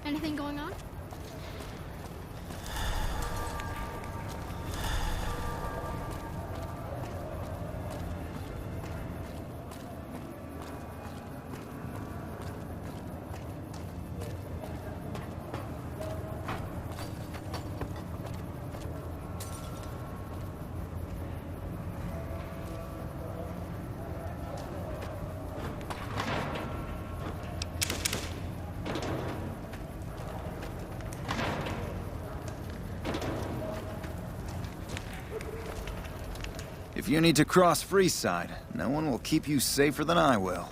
Anything going on? If you need to cross Freeside, no one will keep you safer than I will.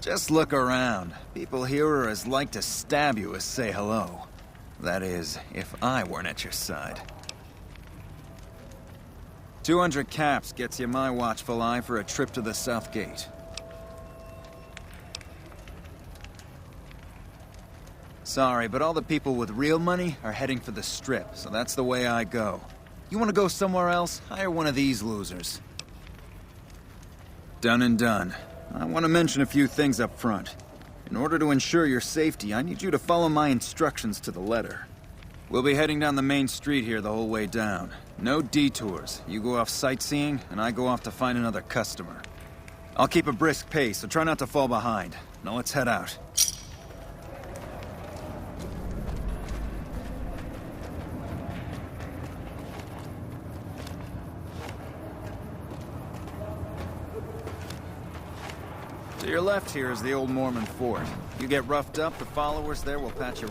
Just look around. People here are as like to stab you as say hello. That is, if I weren't at your side. 200 caps gets you my watchful eye for a trip to the South Gate. Sorry, but all the people with real money are heading for the Strip, so that's the way I go. You want to go somewhere else? Hire one of these losers. Done and done. I want to mention a few things up front. In order to ensure your safety, I need you to follow my instructions to the letter. We'll be heading down the main street here the whole way down. No detours. You go off sightseeing, and I go off to find another customer. I'll keep a brisk pace, so try not to fall behind. Now let's head out. To your left here is the old Mormon fort. You get roughed up, the followers there will patch you...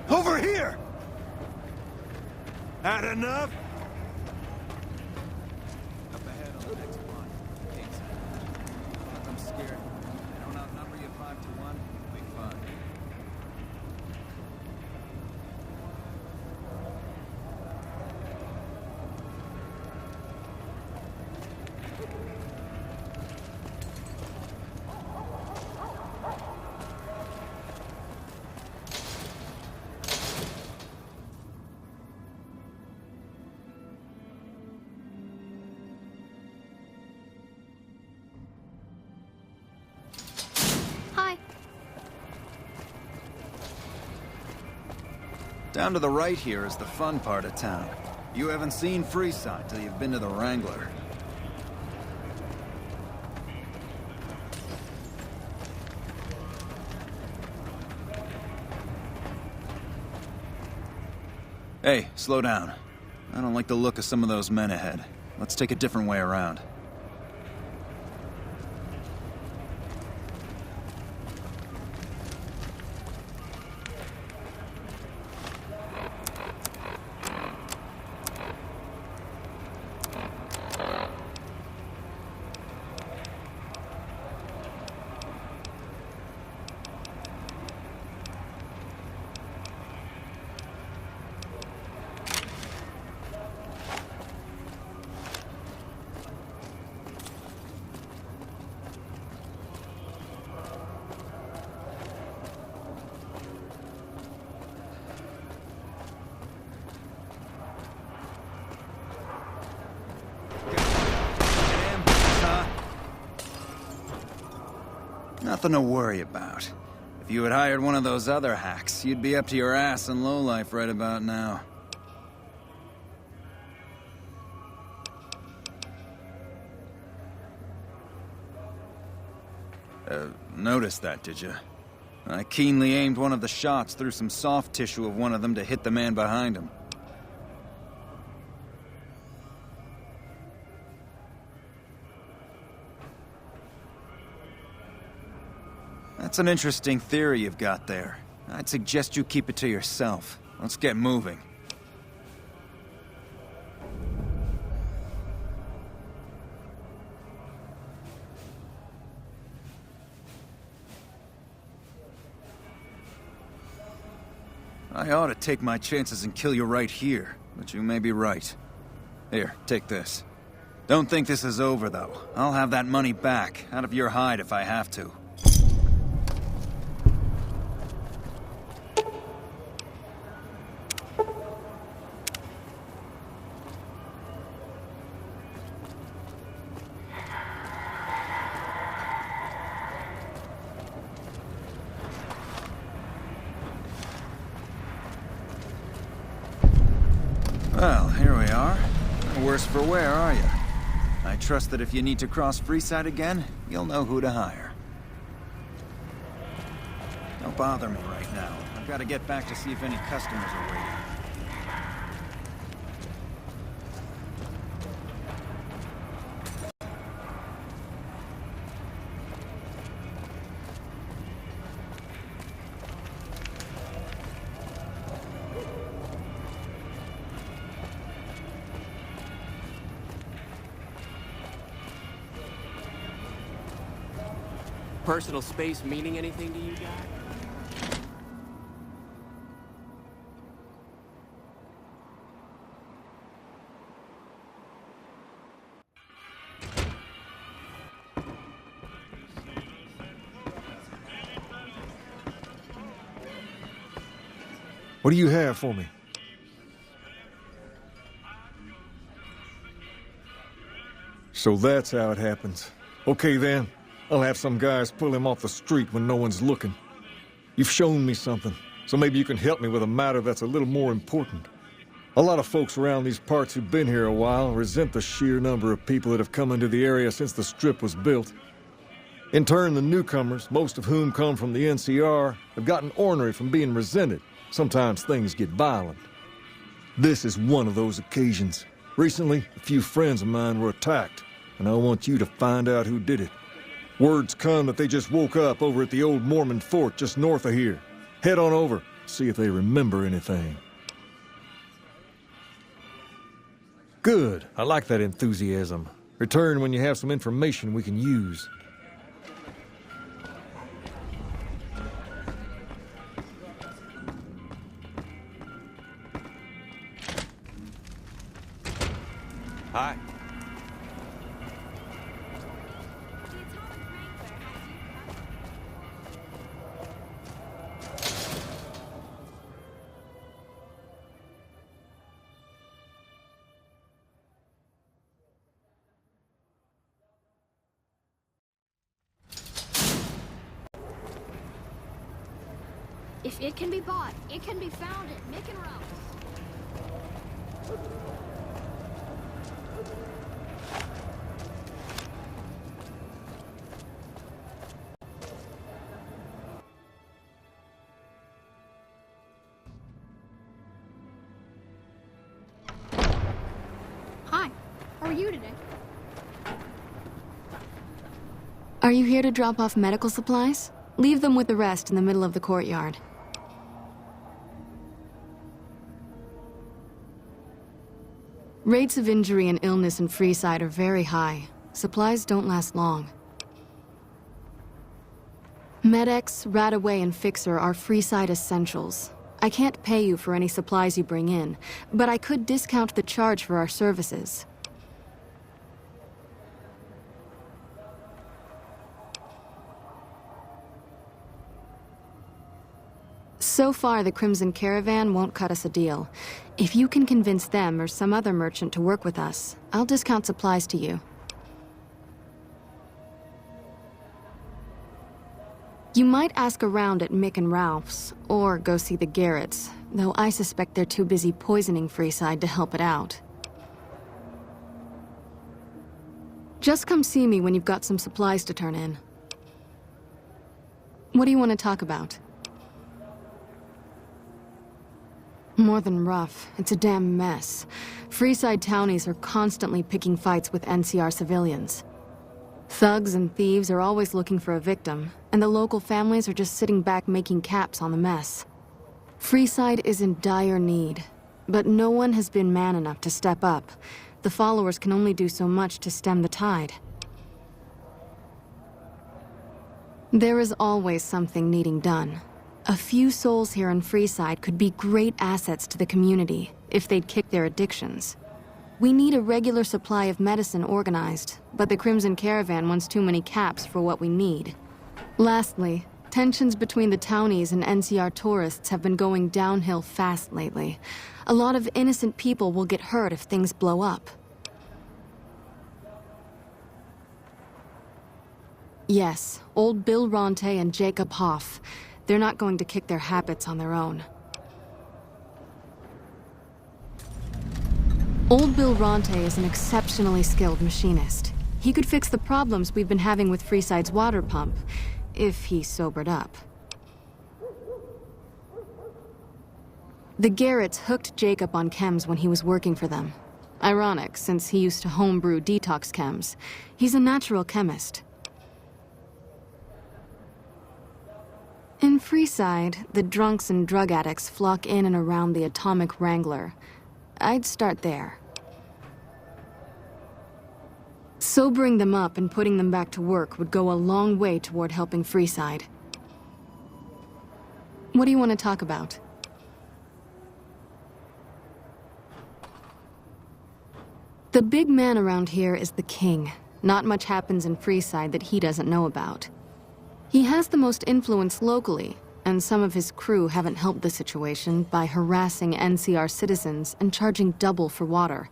Over here! Had enough? Up ahead on the next block. Gates. I'm scared. I don't outnumber you 5 to 1. We'll be fine. Hi. Down to the right here is the fun part of town. You haven't seen Freeside till you've been to the Wrangler. Hey, slow down. I don't like the look of some of those men ahead. Let's take a different way around. Nothing to worry about. If you had hired one of those other hacks, you'd be up to your ass in lowlife right about now. Noticed that, did you? I keenly aimed one of the shots through some soft tissue of one of them to hit the man behind him. That's an interesting theory you've got there. I'd suggest you keep it to yourself. Let's get moving. I ought to take my chances and kill you right here, but you may be right. Here, take this. Don't think this is over, though. I'll have that money back, out of your hide if I have to. Well, here we are. No worse for wear, are you? I trust that if you need to cross Freeside again, you'll know who to hire. Don't bother me right now. I've got to get back to see if any customers are waiting. Personal space meaning anything to you guys? What do you have for me? So that's how it happens. Okay then, I'll have some guys pull him off the street when no one's looking. You've shown me something, so maybe you can help me with a matter that's a little more important. A lot of folks around these parts who've been here a while resent the sheer number of people that have come into the area since the Strip was built. In turn, the newcomers, most of whom come from the NCR, have gotten ornery from being resented. Sometimes things get violent. This is one of those occasions. Recently, a few friends of mine were attacked, and I want you to find out who did it. Word's come that they just woke up over at the old Mormon fort just north of here. Head on over, see if they remember anything. Good. I like that enthusiasm. Return when you have some information we can use. Hi. If it can be bought, it can be found at Mick and Ralph's. Hi, how are you today? Are you here to drop off medical supplies? Leave them with the rest in the middle of the courtyard. Rates of injury and illness in Freeside are very high. Supplies don't last long. Med-X, Radaway, and Fixer are Freeside essentials. I can't pay you for any supplies you bring in, but I could discount the charge for our services. So far, the Crimson Caravan won't cut us a deal. If you can convince them or some other merchant to work with us, I'll discount supplies to you. You might ask around at Mick and Ralph's, or go see the Garretts, though I suspect they're too busy poisoning Freeside to help it out. Just come see me when you've got some supplies to turn in. What do you want to talk about? More than rough, it's a damn mess. Freeside townies are constantly picking fights with NCR civilians. Thugs and thieves are always looking for a victim, and the local families are just sitting back making caps on the mess. Freeside is in dire need, but no one has been man enough to step up. The followers can only do so much to stem the tide. There is always something needing done. A few souls here in Freeside could be great assets to the community if they'd kick their addictions. We need a regular supply of medicine organized, but the Crimson Caravan wants too many caps for what we need. Lastly, tensions between the townies and NCR tourists have been going downhill fast lately. A lot of innocent people will get hurt if things blow up. Yes, old Bill Ronte and Jacob Hoff. They're not going to kick their habits on their own. Old Bill Ronte is an exceptionally skilled machinist. He could fix the problems we've been having with Freeside's water pump, if he sobered up. The Garretts hooked Jacob on chems when he was working for them. Ironic, since he used to homebrew detox chems. He's a natural chemist. In Freeside, the drunks and drug addicts flock in and around the Atomic Wrangler. I'd start there. Sobering them up and putting them back to work would go a long way toward helping Freeside. What do you want to talk about? The big man around here is the king. Not much happens in Freeside that he doesn't know about. He has the most influence locally, and some of his crew haven't helped the situation by harassing NCR citizens and charging double for water.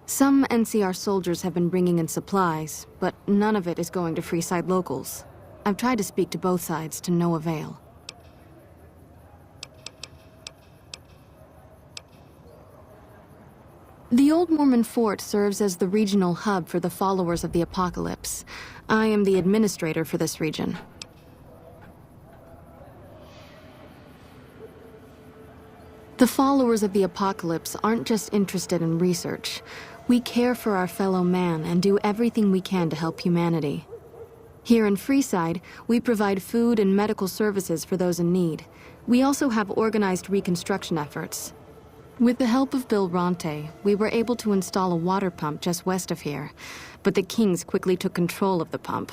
Some NCR soldiers have been bringing in supplies, but none of it is going to Freeside locals. I've tried to speak to both sides to no avail. The Old Mormon Fort serves as the regional hub for the followers of the Apocalypse. I am the administrator for this region. The followers of the Apocalypse aren't just interested in research. We care for our fellow man and do everything we can to help humanity. Here in Freeside, we provide food and medical services for those in need. We also have organized reconstruction efforts. With the help of Bill Ronte, we were able to install a water pump just west of here, but the Kings quickly took control of the pump.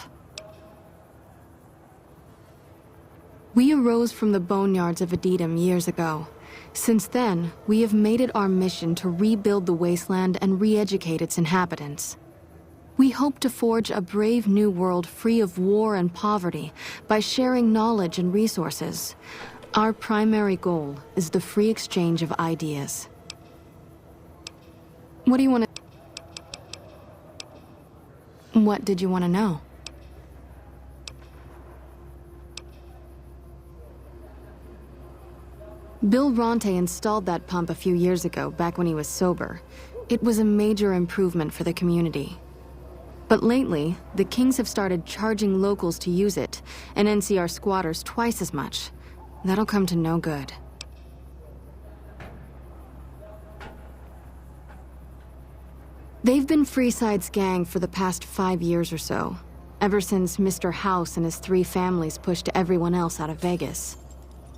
We arose from the boneyards of Edidum years ago. Since then, we have made it our mission to rebuild the wasteland and re-educate its inhabitants. We hope to forge a brave new world free of war and poverty by sharing knowledge and resources. Our primary goal is the free exchange of ideas. What do you want to... What did you want to know? Bill Ronte installed that pump a few years ago, back when he was sober. It was a major improvement for the community. But lately, the Kings have started charging locals to use it, and NCR squatters twice as much. That'll come to no good. They've been Freeside's gang for the past 5 years or so, ever since Mr. House and his 3 families pushed everyone else out of Vegas.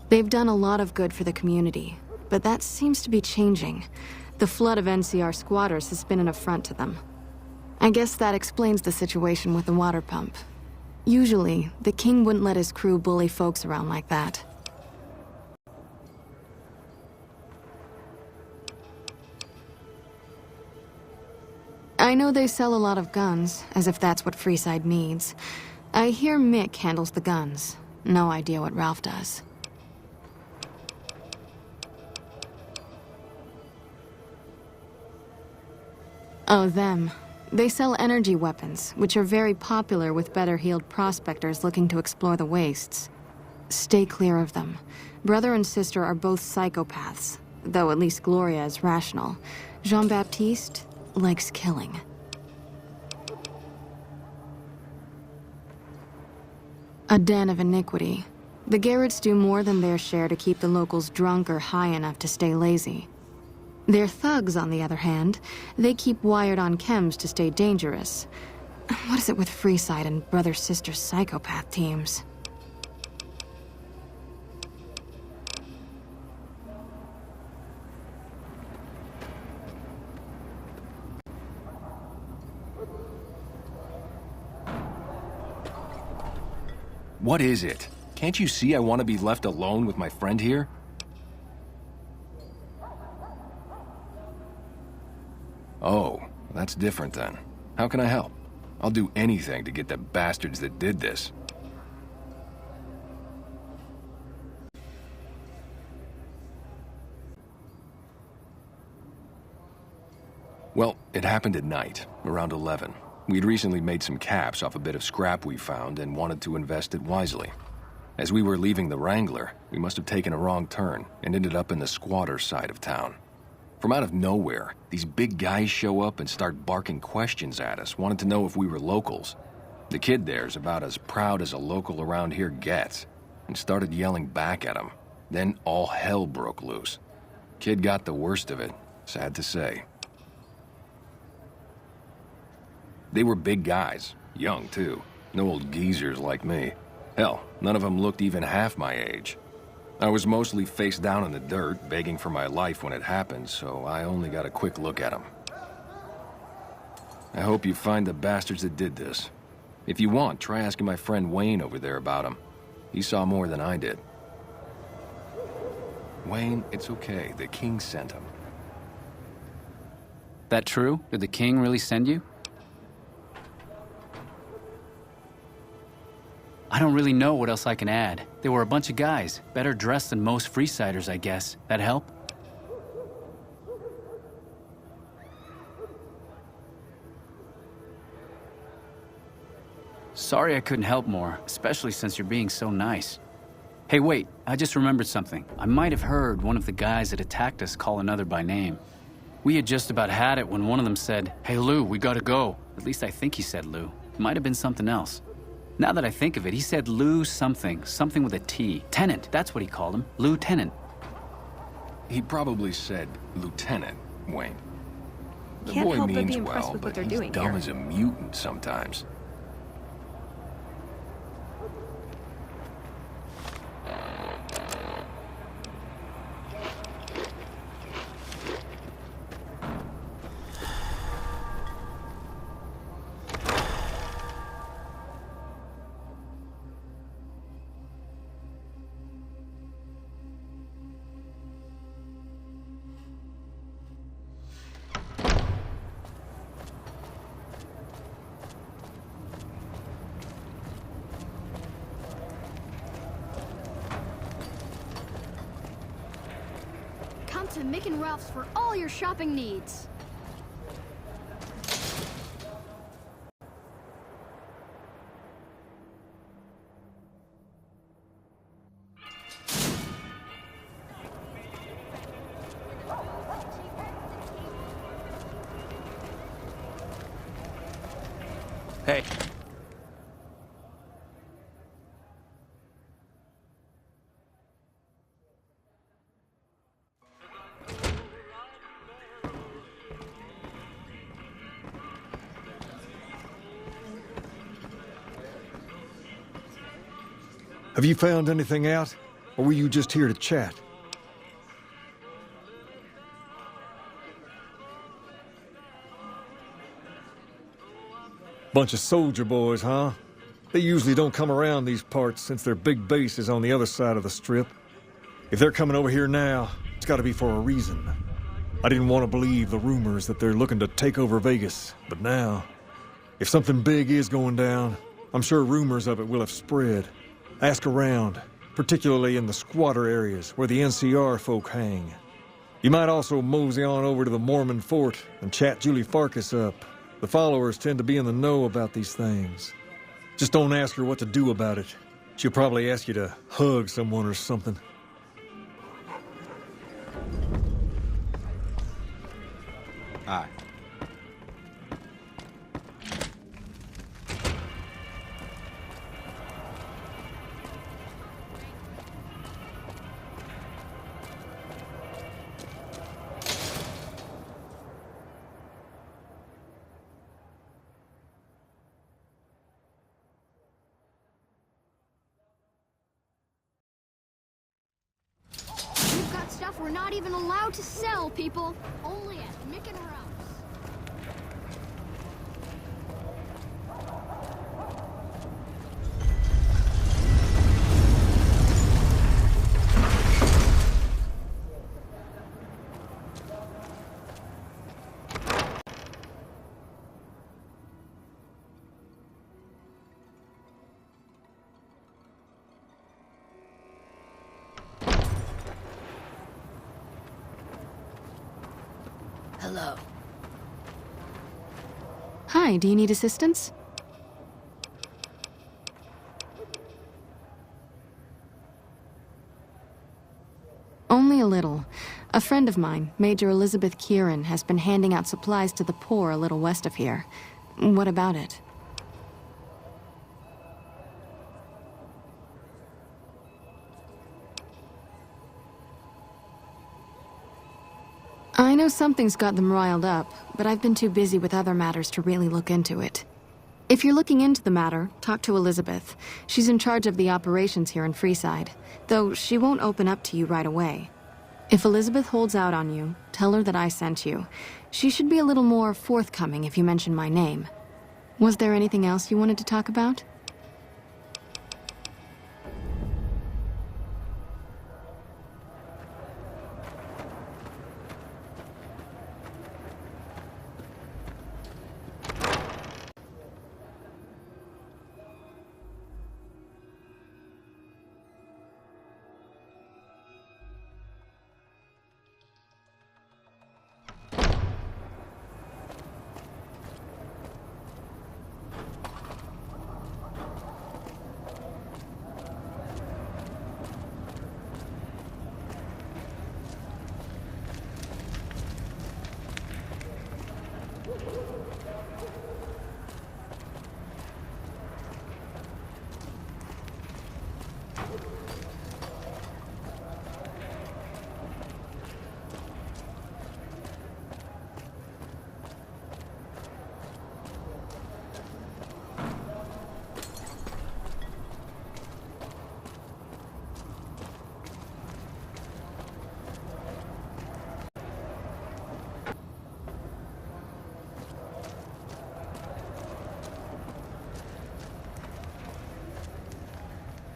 They've done a lot of good for the community, but that seems to be changing. The flood of NCR squatters has been an affront to them. I guess that explains the situation with the water pump. Usually, the king wouldn't let his crew bully folks around like that. I know they sell a lot of guns, as if that's what Freeside needs. I hear Mick handles the guns. No idea what Ralph does. Oh, them. They sell energy weapons, which are very popular with better-heeled prospectors looking to explore the wastes. Stay clear of them. Brother and sister are both psychopaths, though at least Gloria is rational. Jean-Baptiste likes killing. A den of iniquity. The Garretts do more than their share to keep the locals drunk or high enough to stay lazy. Their thugs, on the other hand, they keep wired on chems to stay dangerous. What is it with Freeside and brother-sister psychopath teams? What is it? Can't you see I want to be left alone with my friend here? Oh, that's different then. How can I help? I'll do anything to get the bastards that did this. Well, it happened at night, around 11. We'd recently made some caps off a bit of scrap we found and wanted to invest it wisely. As we were leaving the Wrangler, we must have taken a wrong turn and ended up in the squatter side of town. From out of nowhere, these big guys show up and start barking questions at us, wanting to know if we were locals. The kid there's about as proud as a local around here gets, and started yelling back at him. Then all hell broke loose. Kid got the worst of it, sad to say. They were big guys, young too, no old geezers like me. Hell, none of them looked even half my age. I was mostly face down in the dirt, begging for my life when it happened, so I only got a quick look at them. I hope you find the bastards that did this. If you want, try asking my friend Wayne over there about him. He saw more than I did. Wayne, it's okay. The king sent him. That true? Did the king really send you? I don't really know what else I can add. They were a bunch of guys, better dressed than most Freesiders, I guess. That help? Sorry I couldn't help more, especially since you're being so nice. Hey, wait, I just remembered something. I might have heard one of the guys that attacked us call another by name. We had just about had it when one of them said, "Hey Lou, we gotta go." At least I think he said Lou. It might have been something else. Now that I think of it, he said Lou something with a T. Tennant, that's what he called him. Lieutenant. He probably said Lieutenant, Wayne. The Can't boy help but means be impressed well, with what but they're he's doing dumb here. as a mutant sometimes. Come to Mick and Ralph's for all your shopping needs. Hey. Have you found anything out? Or were you just here to chat? Bunch of soldier boys, huh? They usually don't come around these parts since their big base is on the other side of the strip. If they're coming over here now, it's gotta be for a reason. I didn't want to believe the rumors that they're looking to take over Vegas, but now, if something big is going down, I'm sure rumors of it will have spread. Ask around, particularly in the squatter areas where the NCR folk hang. You might also mosey on over to the Mormon fort and chat Julie Farkas up. The followers tend to be in the know about these things. Just don't ask her what to do about it. She'll probably ask you to hug someone or something. Hi. We've got stuff we're not even allowed to sell, people. Only at Mick and Ralph's. Hello. Hi, do you need assistance? Only a little. A friend of mine, Major Elizabeth Kieran, has been handing out supplies to the poor a little west of here. What about it? I know something's got them riled up, but I've been too busy with other matters to really look into it. If you're looking into the matter, talk to Elizabeth. She's in charge of the operations here in Freeside, though she won't open up to you right away. If Elizabeth holds out on you, tell her that I sent you. She should be a little more forthcoming if you mention my name. Was there anything else you wanted to talk about?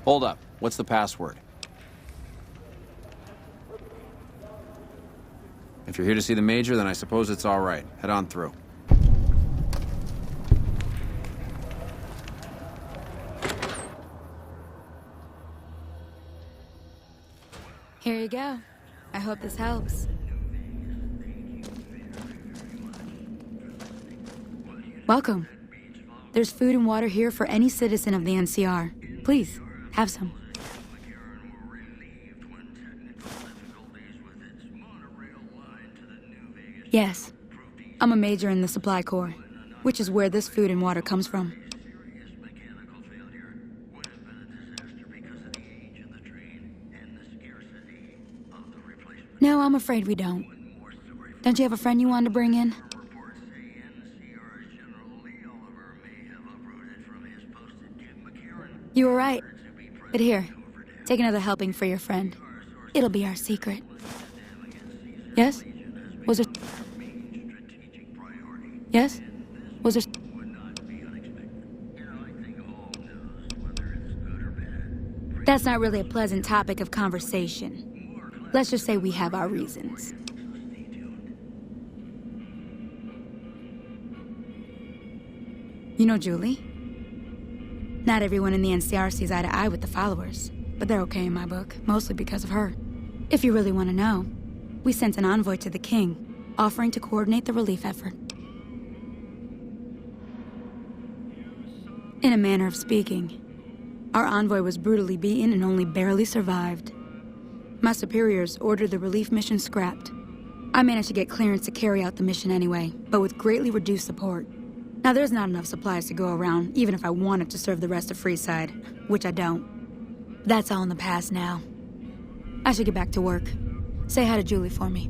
Hold up. What's the password? If you're here to see the Major, then I suppose it's all right. Head on through. Here you go. I hope this helps. Welcome. There's food and water here for any citizen of the NCR. Please, have some. Yes. I'm a major in the Supply Corps, which is where this food and water comes from. No, I'm afraid we don't. Don't you have a friend you wanted to bring in? You were right. But here, take another helping for your friend. It'll be our secret. Yes? Was there... Yes? Was there... That's not really a pleasant topic of conversation. Let's just say we have our reasons. You know Julie? Not everyone in the NCR sees eye to eye with the followers, but they're okay in my book, mostly because of her. If you really want to know, we sent an envoy to the king, offering to coordinate the relief effort. In a manner of speaking, our envoy was brutally beaten and only barely survived. My superiors ordered the relief mission scrapped. I managed to get clearance to carry out the mission anyway, but with greatly reduced support. Now, there's not enough supplies to go around, even if I wanted to serve the rest of Freeside, which I don't. That's all in the past now. I should get back to work. Say hi to Julie for me.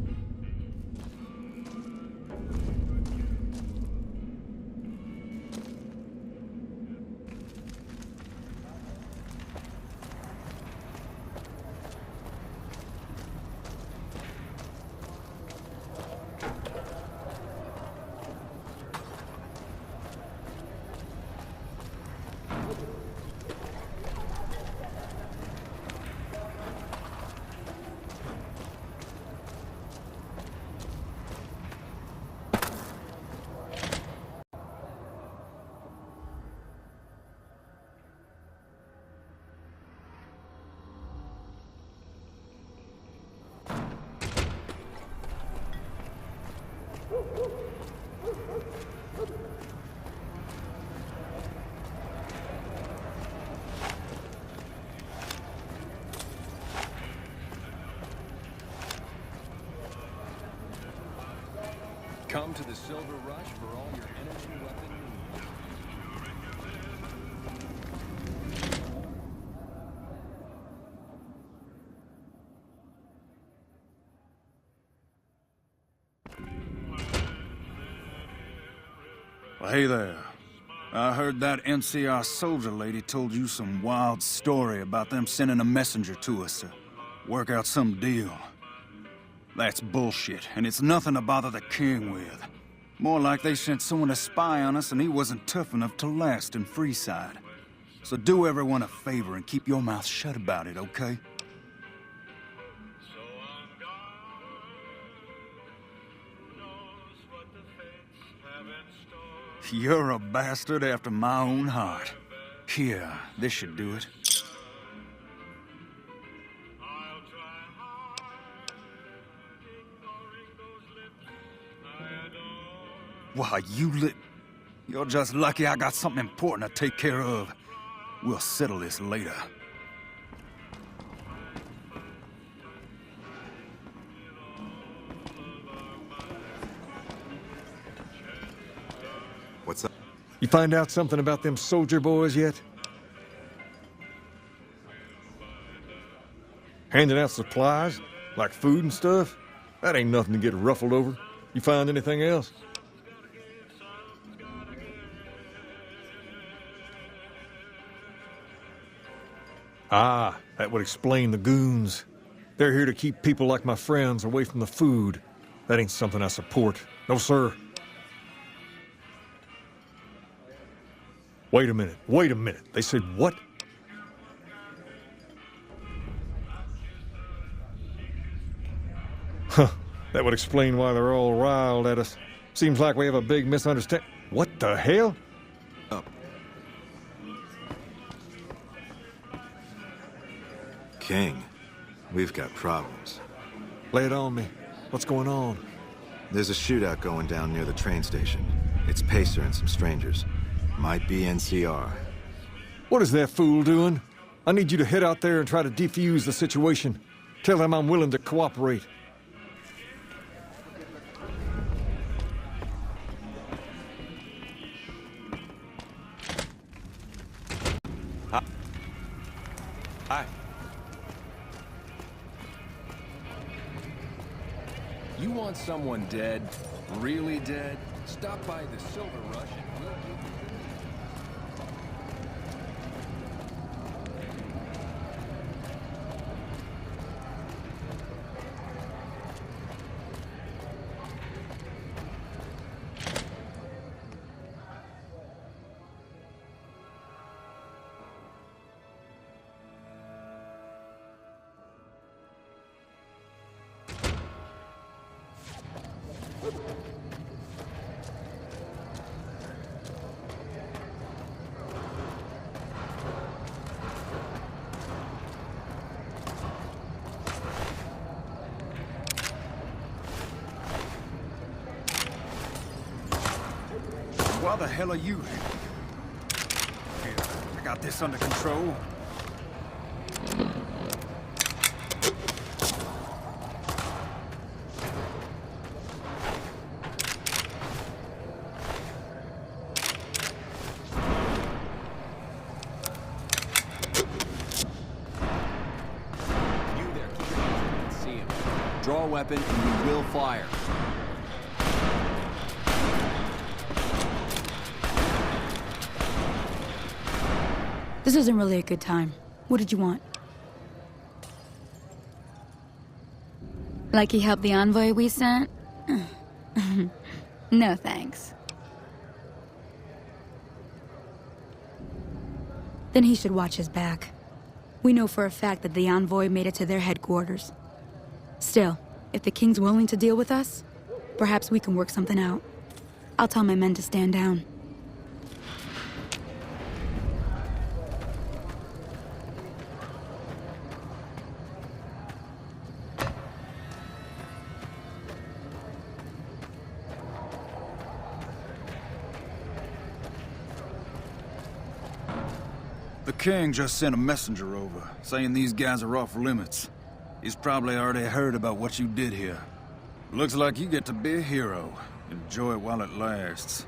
Come to the Silver Rush for all your energy weapon needs. Well, hey there. I heard that NCR soldier lady told you some wild story about them sending a messenger to us to work out some deal. That's bullshit, and it's nothing to bother the king with. More like they sent someone to spy on us and he wasn't tough enough to last in Freeside. So do everyone a favor and keep your mouth shut about it, okay? You're a bastard after my own heart. Here, this should do it. Why, You're just lucky I got something important to take care of. We'll settle this later. What's up? You find out something about them soldier boys yet? Handing out supplies? Like food and stuff? That ain't nothing to get ruffled over. You find anything else? Ah, that would explain the goons. They're here to keep people like my friends away from the food. That ain't something I support. No, sir. Wait a minute. They said what? Huh. That would explain why they're all riled at us. Seems like we have a big misunderstanding. What the hell? Up. King, we've got problems. Lay it on me. What's going on? There's a shootout going down near the train station. It's Pacer and some strangers. Might be NCR. What is that fool doing? I need you to head out there and try to defuse the situation. Tell them I'm willing to cooperate. Hi. You want someone dead? Really dead? Stop by the Silver Rush and we'll give you... Why the hell are you here? Here, I got this under control. You there, keep your hands where you can see him. Draw a weapon and you will fire. This isn't really a good time. What did you want? Like he helped the envoy we sent? No thanks. Then he should watch his back. We know for a fact that the envoy made it to their headquarters. Still, if the king's willing to deal with us, perhaps we can work something out. I'll tell my men to stand down. The king just sent a messenger over, saying these guys are off limits. He's probably already heard about what you did here. Looks like you get to be a hero. Enjoy it while it lasts.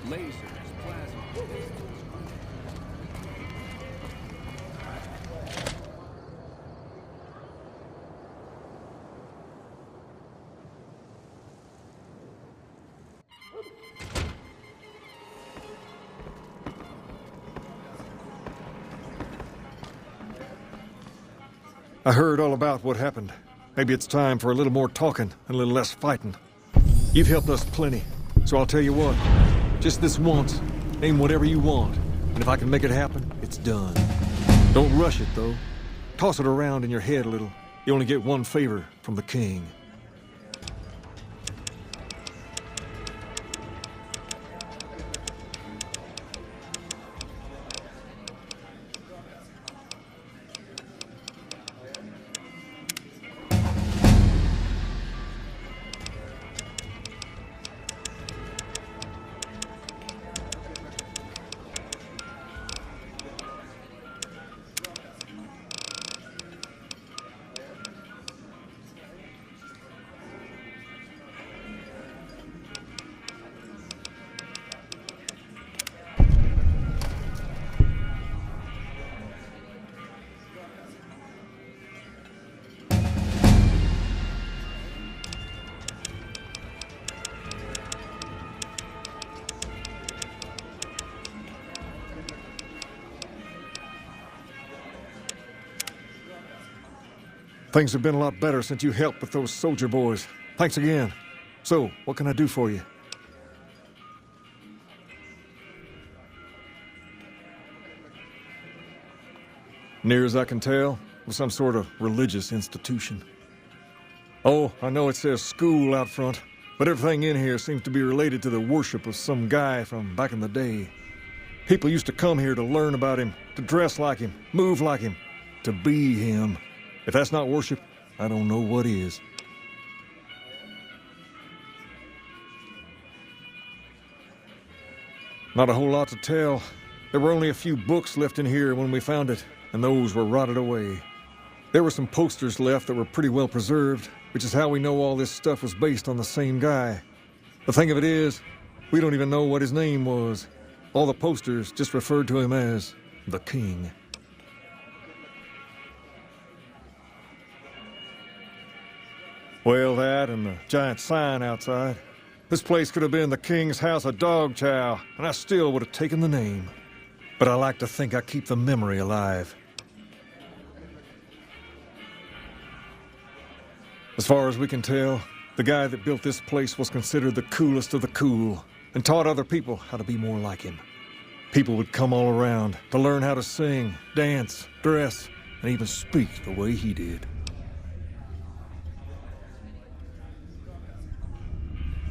Lasers, plasma. I heard all about what happened. Maybe it's time for a little more talking and a little less fighting. You've helped us plenty, so I'll tell you what. Just this once, name whatever you want, and if I can make it happen, it's done. Don't rush it, though. Toss it around in your head a little. You only get one favor from the king. Things have been a lot better since you helped with those soldier boys. Thanks again. So, what can I do for you? Near as I can tell, it was some sort of religious institution. Oh, I know it says school out front, but everything in here seems to be related to the worship of some guy from back in the day. People used to come here to learn about him, to dress like him, move like him, to be him. If that's not worship, I don't know what is. Not a whole lot to tell. There were only a few books left in here when we found it, and those were rotted away. There were some posters left that were pretty well preserved, which is how we know all this stuff was based on the same guy. The thing of it is, we don't even know what his name was. All the posters just referred to him as the King. Well, that and the giant sign outside. This place could have been the King's House of Dog Chow, and I still would have taken the name. But I like to think I keep the memory alive. As far as we can tell, the guy that built this place was considered the coolest of the cool, and taught other people how to be more like him. People would come all around to learn how to sing, dance, dress, and even speak the way he did.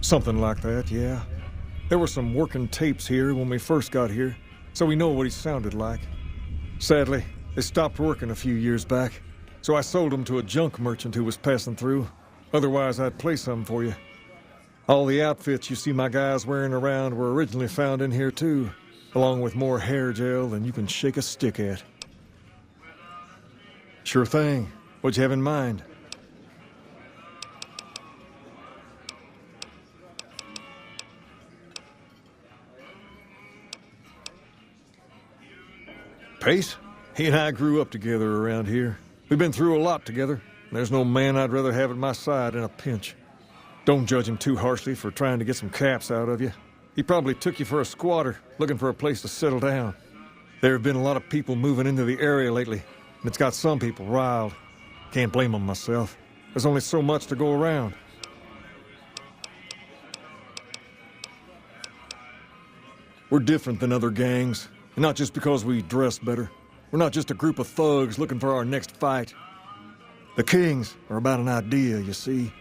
Something like that, yeah. There were some working tapes here when we first got here, so we know what he sounded like. Sadly, they stopped working a few years back, so I sold them to a junk merchant who was passing through. Otherwise, I'd play some for you. All the outfits you see my guys wearing around were originally found in here too, along with more hair gel than you can shake a stick at. Sure thing. What'd you have in mind? Pace? He and I grew up together around here. We've been through a lot together. There's no man I'd rather have at my side in a pinch. Don't judge him too harshly for trying to get some caps out of you. He probably took you for a squatter, looking for a place to settle down. There have been a lot of people moving into the area lately, and it's got some people riled. Can't blame them myself. There's only so much to go around. We're different than other gangs, and not just because we dress better. We're not just a group of thugs looking for our next fight. The Kings are about an idea, you see,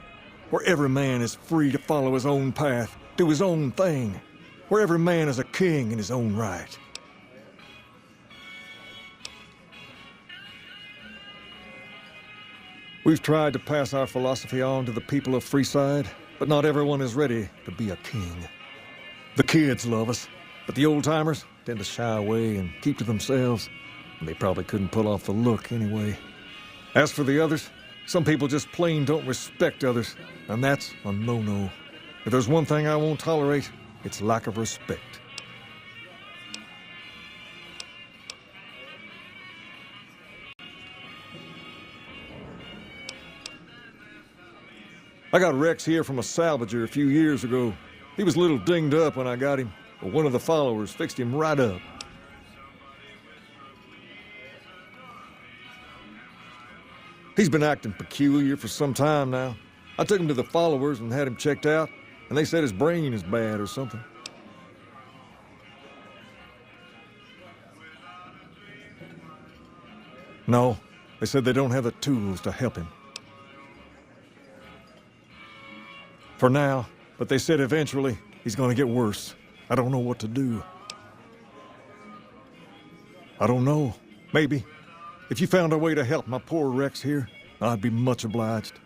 where every man is free to follow his own path, do his own thing, where every man is a king in his own right. We've tried to pass our philosophy on to the people of Freeside, but not everyone is ready to be a king. The kids love us, but the old-timers tend to shy away and keep to themselves, and they probably couldn't pull off the look anyway. As for the others, some people just plain don't respect others, and that's a no-no. If there's one thing I won't tolerate, it's lack of respect. I got Rex here from a salvager a few years ago. He was a little dinged up when I got him, but one of the followers fixed him right up. He's been acting peculiar for some time now. I took him to the followers and had him checked out, and they said his brain is bad or something. No, they said they don't have the tools to help him. For now, but they said eventually he's gonna get worse. I don't know what to do. I don't know. Maybe. If you found a way to help my poor Rex here, I'd be much obliged.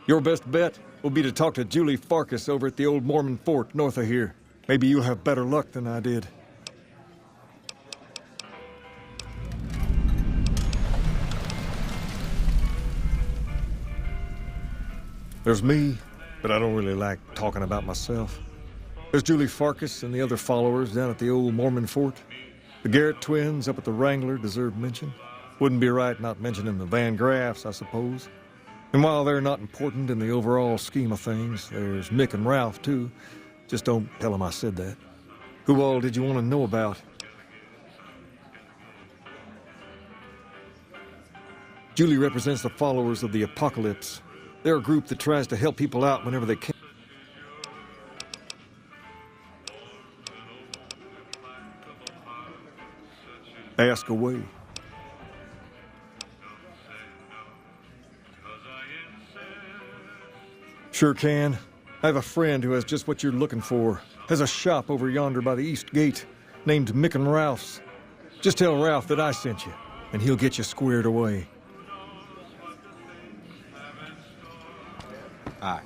Your best bet will be to talk to Julie Farkas over at the old Mormon fort north of here. Maybe you'll have better luck than I did. There's me, but I don't really like talking about myself. There's Julie Farkas and the other followers down at the old Mormon fort. The Garrett twins up at the Wrangler deserve mention. Wouldn't be right not mentioning the Van Graffs, I suppose. And while they're not important in the overall scheme of things, there's Mick and Ralph, too. Just don't tell them I said that. Who all did you want to know about? Julie represents the followers of the Apocalypse. They're a group that tries to help people out whenever they can. Ask away. Sure can. I have a friend who has just what you're looking for. Has a shop over yonder by the East Gate, named Mick and Ralph's. Just tell Ralph that I sent you, and he'll get you squared away. Aye.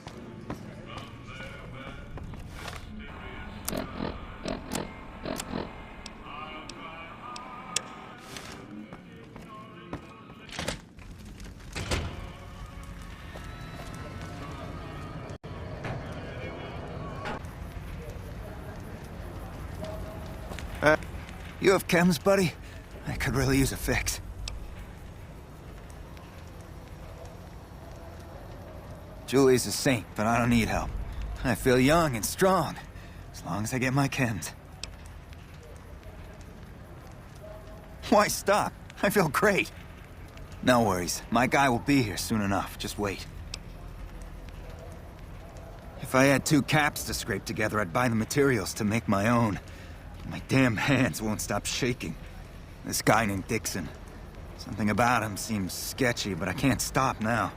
You have chems, buddy? I could really use a fix. Julie's a saint, but I don't need help. I feel young and strong, as long as I get my chems. Why stop? I feel great. No worries. My guy will be here soon enough. Just wait. If I had 2 caps to scrape together, I'd buy the materials to make my own. My damn hands won't stop shaking. This guy named Dixon. Something about him seems sketchy, but I can't stop now.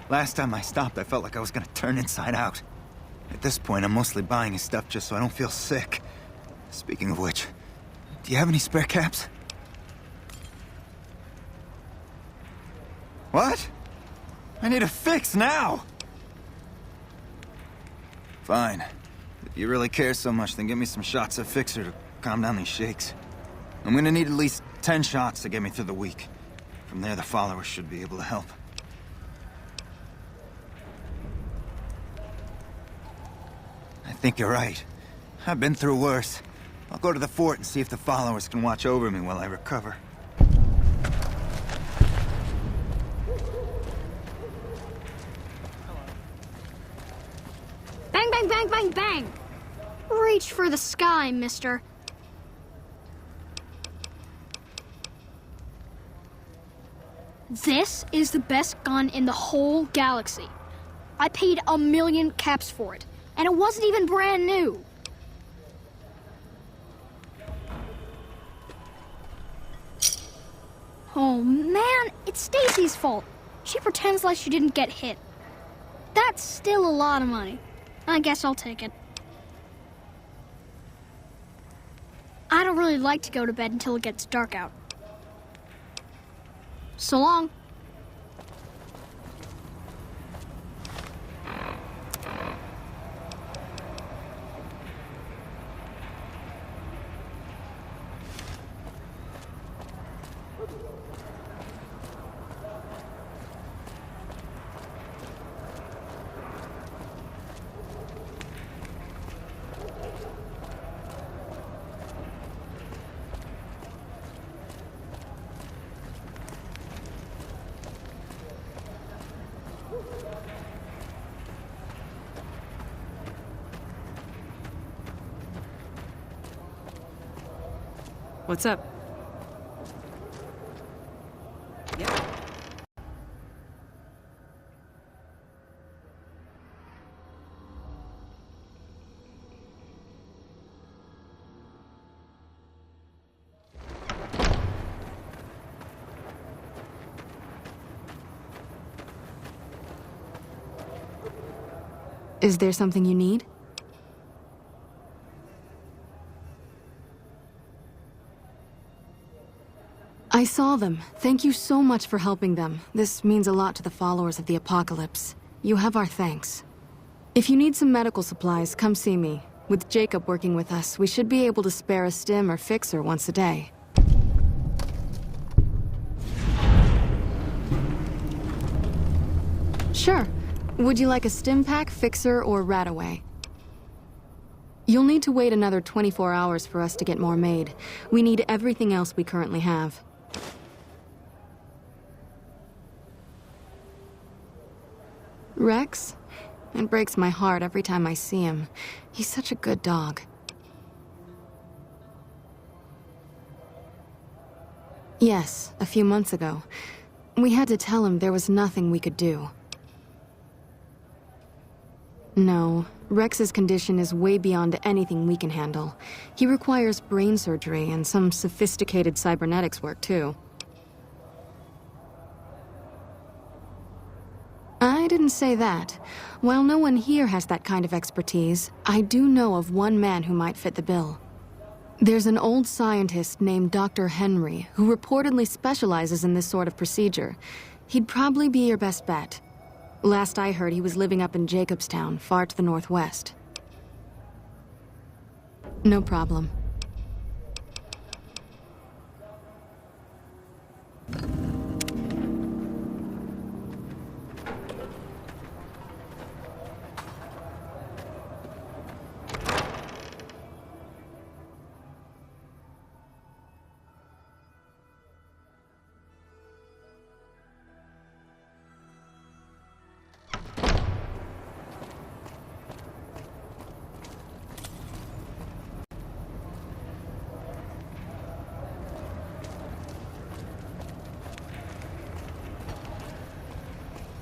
Last time I stopped, I felt like I was gonna turn inside out. At this point, I'm mostly buying his stuff just so I don't feel sick. Speaking of which, do you have any spare caps? What? I need a fix now! Fine. If you really care so much, then give me some shots of Fixer to calm down these shakes. I'm gonna need at least 10 shots to get me through the week. From there, the followers should be able to help. I think you're right. I've been through worse. I'll go to the fort and see if the followers can watch over me while I recover. Bang, bang, bang, bang, bang! Reach for the sky, mister. This is the best gun in the whole galaxy. I paid 1,000,000 caps for it, and it wasn't even brand new. Oh man, it's Stacy's fault. She pretends like she didn't get hit. That's still a lot of money. I guess I'll take it. I don't really like to go to bed until it gets dark out. So long. What's up? Yeah. Is there something you need? I saw them. Thank you so much for helping them. This means a lot to the followers of the Apocalypse. You have our thanks. If you need some medical supplies, come see me. With Jacob working with us, we should be able to spare a stim or fixer once a day. Sure. Would you like a stim pack, fixer, or Rataway? You'll need to wait another 24 hours for us to get more made. We need everything else we currently have. Rex? It breaks my heart every time I see him. He's such a good dog. Yes, a few months ago. We had to tell him there was nothing we could do. No, Rex's condition is way beyond anything we can handle. He requires brain surgery and some sophisticated cybernetics work, too. I didn't say that. While no one here has that kind of expertise, I do know of one man who might fit the bill. There's an old scientist named Dr. Henry who reportedly specializes in this sort of procedure. He'd probably be your best bet. Last I heard, he was living up in Jacobstown, far to the northwest. No problem.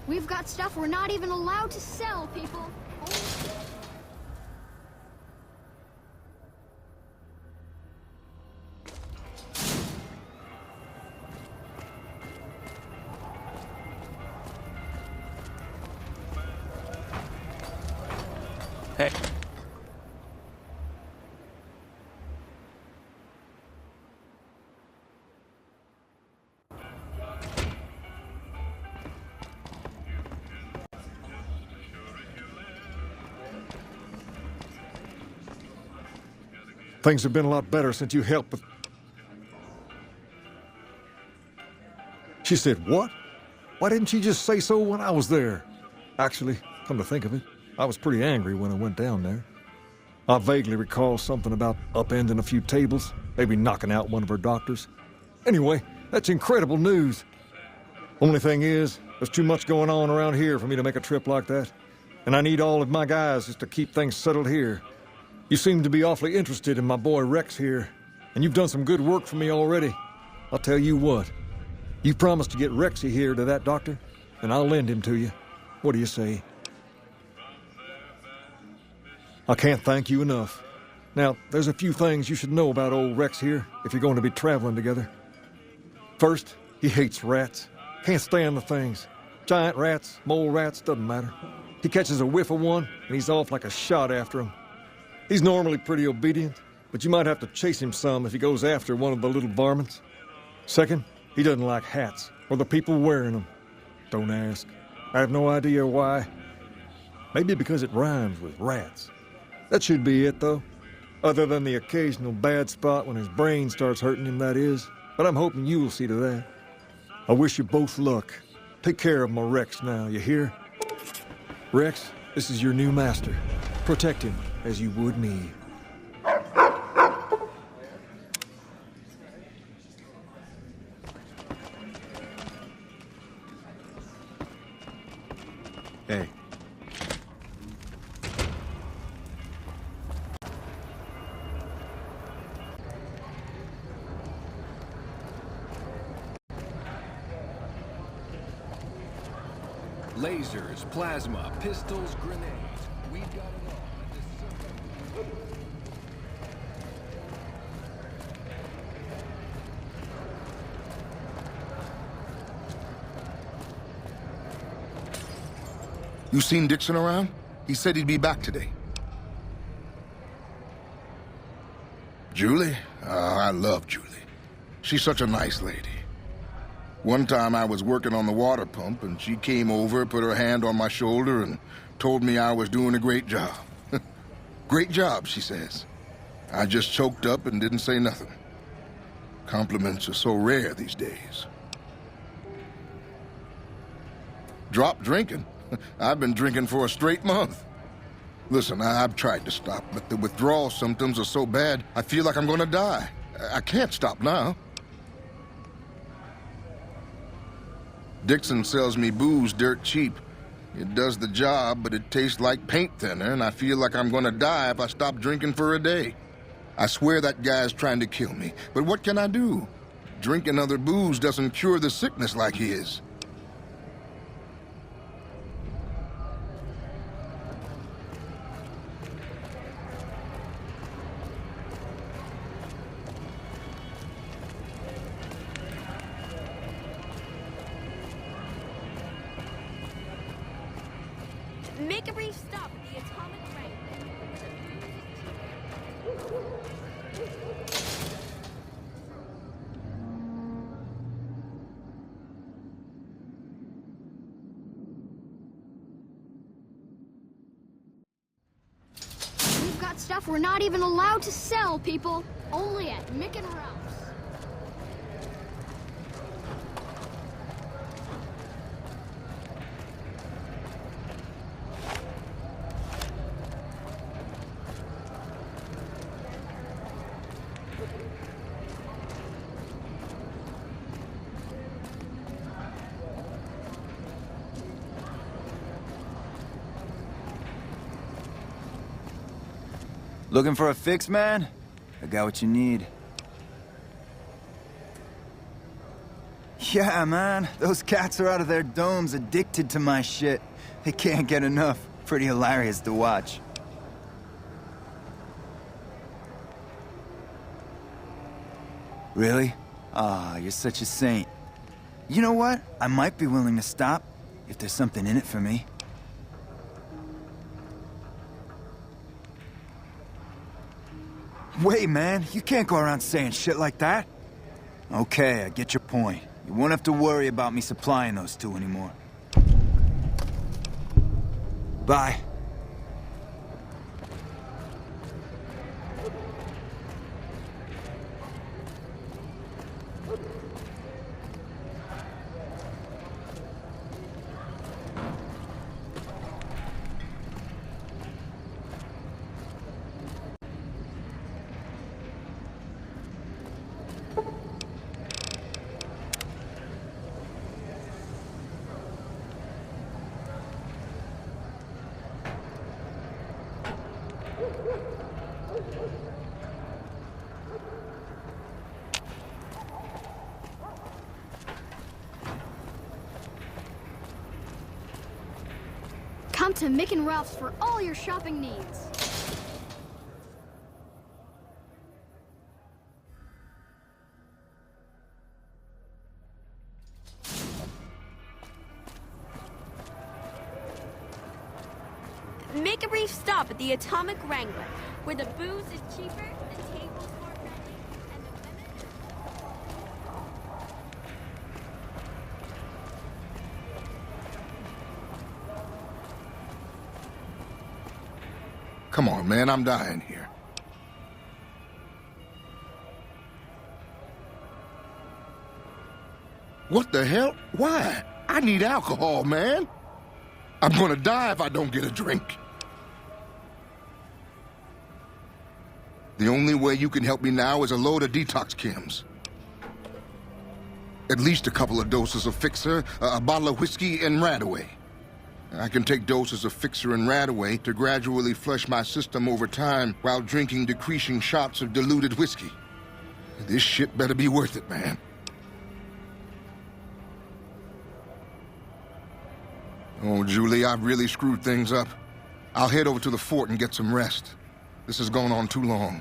We've got stuff we're not even allowed to sell, people. Hey. Things have been a lot better since you helped with... She said, what? Why didn't she just say so when I was there? Actually, come to think of it, I was pretty angry when I went down there. I vaguely recall something about upending a few tables, maybe knocking out one of her doctors. Anyway, that's incredible news. Only thing is, there's too much going on around here for me to make a trip like that. And I need all of my guys just to keep things settled here. You seem to be awfully interested in my boy Rex here, and you've done some good work for me already. I'll tell you what, you promised to get Rexy here to that doctor, and I'll lend him to you. What do you say? I can't thank you enough. Now, there's a few things you should know about old Rex here if you're going to be traveling together. First, He hates rats. Can't stand the things. Giant rats, mole rats, doesn't matter. He catches a whiff of one, and he's off like a shot after him. He's normally pretty obedient, but you might have to chase him some if he goes after one of the little varmints. Second, he doesn't like hats, or the people wearing them. Don't ask. I have no idea why. Maybe because it rhymes with rats. That should be it, though. Other than the occasional bad spot when his brain starts hurting him, that is. But I'm hoping you'll see to that. I wish you both luck. Take care of my Rex now, you hear? Rex, this is your new master. Protect him as you would me. Hey. Lasers, plasma, pistols, grenades. We've got it all. You seen Dixon around? He said he'd be back today. Julie? I love Julie. She's such a nice lady. One time I was working on the water pump, and she came over, put her hand on my shoulder, and told me I was doing a great job. Great job, she says. I just choked up and didn't say nothing. Compliments are so rare these days. Drop drinking? I've been drinking for a straight month. Listen, I've tried to stop, but the withdrawal symptoms are so bad, I feel like I'm gonna die. I can't stop now. Dixon sells me booze dirt cheap. It does the job, but it tastes like paint thinner, and I feel like I'm gonna die if I stop drinking for a day. I swear that guy's trying to kill me, but what can I do? Drinking other booze doesn't cure the sickness like his. Make a brief stop at the atomic range. We've got stuff we're not even allowed to sell, people. Only at Mick and Ralph's. Looking for a fix, man? I got what you need. Yeah, man. Those cats are out of their domes addicted to my shit. They can't get enough. Pretty hilarious to watch. Really? Ah, you're such a saint. You know what? I might be willing to stop, if there's something in it for me. Wait, man, you can't go around saying shit like that. Okay, I get your point. You won't have to worry about me supplying those two anymore. Bye. Come to Mick and Ralph's for all your shopping needs. Make a brief stop at the Atomic Wrangler, where the booze is cheaper, the tables more friendly, and the women... Come on, man, I'm dying here. What the hell? Why? I need alcohol, man. I'm gonna die if I don't get a drink. The only way you can help me now is a load of detox chems. At least a couple of doses of Fixer, a bottle of whiskey, and Radaway. I can take doses of Fixer and Radaway to gradually flush my system over time while drinking decreasing shots of diluted whiskey. This shit better be worth it, man. Oh, Julie, I've really screwed things up. I'll head over to the fort and get some rest. This has gone on too long.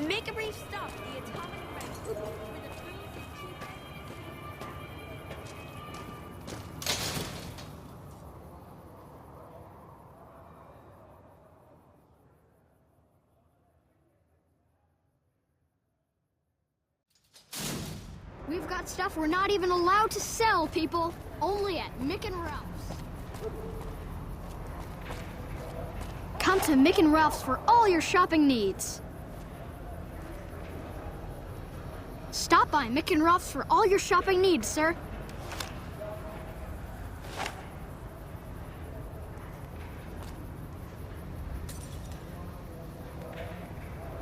Make a brief stop at the Atomic Wrangler, where the booze is cheaper. We've got stuff we're not even allowed to sell, people. Only at Mick and Ralph's. Come to Mick and Ralph's for all your shopping needs. Stop by Mick and Ralph's for all your shopping needs, sir.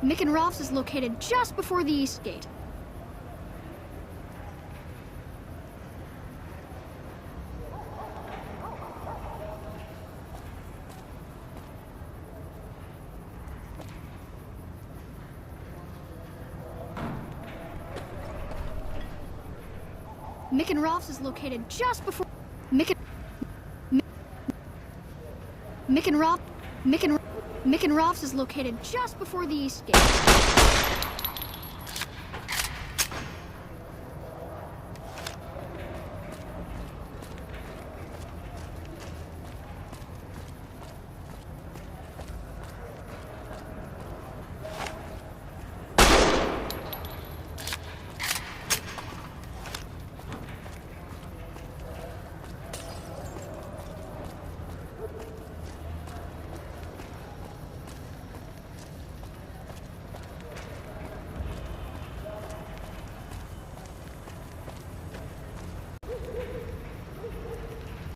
Mick and Ralph's is located just before the East Gate. Mick and Ralph's is located just before Mick and Ralph's is located just before the East Gate.